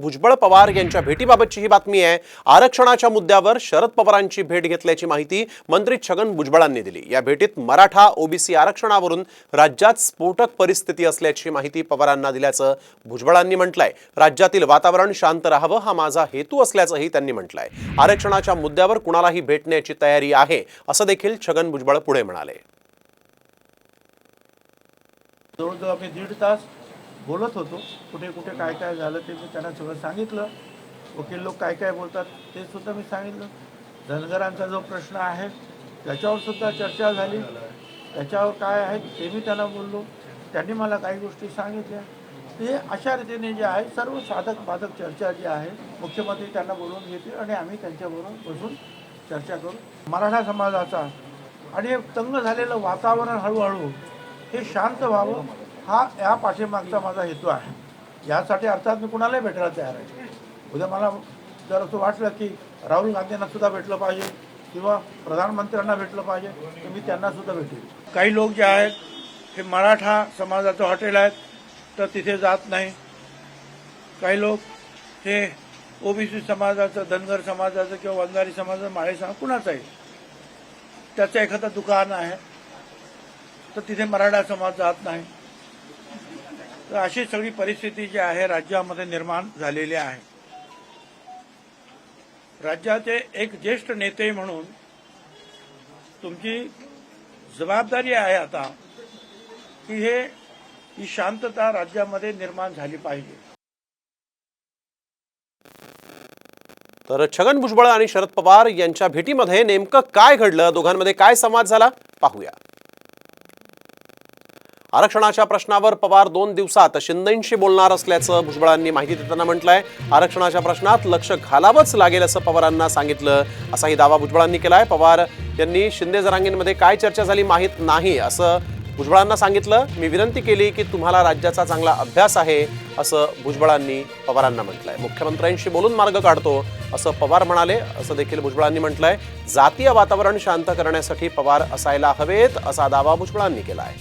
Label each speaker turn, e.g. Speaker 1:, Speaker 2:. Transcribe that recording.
Speaker 1: भुजबळ पवार यांच्या भेटीबाबतची ही बातमी आहे। आरक्षणाच्या मुद्द्यावर शरद पवारांची भेट घेतल्याची माहिती मंत्री छगन भुजबळांनी दिली। या भेटीत मराठा ओबीसी आरक्षणावरून राज्यात स्फोटक परिस्थिती असल्याची माहिती पवारांना दिल्याचं भुजबळांनी म्हटलंय। राज्यातील वातावरण शांत राहावं हा माझा हेतू असल्याचंही त्यांनी म्हटलंय। आरक्षणाच्या मुद्द्यावर कुणालाही भेटण्याची तयारी आहे असं देखील छगन भुजबळ पुढे म्हणाले।
Speaker 2: जवळजवळ आम्ही 1.5 तास बोलत होतो। कुठे कुठे काय काय झालं ते मी त्यांना सगळं सांगितलं। वकील लोक काय काय बोलतात ते सुद्धा मी सांगितलं। धनगरांचा जो प्रश्न आहे त्याच्यावर सुद्धा चर्चा झाली। त्याच्यावर काय आहे ते मी त्यांना बोललो। त्यांनी मला काही गोष्टी सांगितल्या। ते अशा रीतीने जे आहे सर्व साधक बाधक चर्चा जी आहे मुख्यमंत्री त्यांना बोलवून घेतील आणि आम्ही त्यांच्याबरोबर बसून चर्चा करू। मराठा समाजाचा आणि तंग झालेलं वातावरण हळूहळू हे शांत व्हावं हा या पाठीमागचा माझा हेतू आहे। यासाठी अर्थात मी कुणालाही भेटायला तयार आहे। उद्या मला जर असं वाटलं की राहुल गांधींना सुद्धा भेटलं पाहिजे किंवा प्रधानमंत्र्यांना भेटलं पाहिजे तर मी त्यांना सुद्धा भेटेल। काही लोक जे आहेत हे मराठा समाजाचं हॉटेल आहेत तर तिथे जात नाही। काही लोक हे ओबीसी समाजाचं, धनगर समाजाचं किंवा वंजारी समाजाचं, माळे समाज कुणाचंही त्याचं एखादं दुकान आहे तर तिथे मराठा समाज जात नाही। तर अशी सगळी परिस्थिती जी आहे राज्यामध्ये निर्माण झालेली आहे। राज्याचे एक ज्येष्ठ नेते म्हणून तुमची जबाबदारी आहे आता की ही शांतता राज्यामध्ये निर्माण झाली पाहिजे।
Speaker 1: तर छगन भुजबळ आणि शरद पवार यांच्या भेटीमध्ये नेमकं काय घडलं, दोघांमध्ये काय संवाद झाला पाहूया। आरक्षणाच्या प्रश्नावर पवार 2 दिवसात शिंदेंशी बोलणार असल्याचं भुजबळांनी माहिती देताना म्हटलंय। आरक्षणाच्या प्रश्नात लक्ष घालावंच लागेल असं पवारांना सांगितलं, असाही दावा भुजबळांनी केलाय। पवार यांनी शिंदे जरांगेंमध्ये काय चर्चा झाली माहीत नाही असं भुजबळांना सांगितलं। मी विनंती केली की तुम्हाला राज्याचा चांगला अभ्यास आहे असं भुजबळांनी पवारांना म्हटलंय। मुख्यमंत्र्यांशी बोलून मार्ग काढतो असं पवार म्हणाले असं देखील भुजबळांनी म्हटलंय। जातीय वातावरण शांत करण्यासाठी पवार असायला हवेत असा दावा भुजबळांनी केलाय।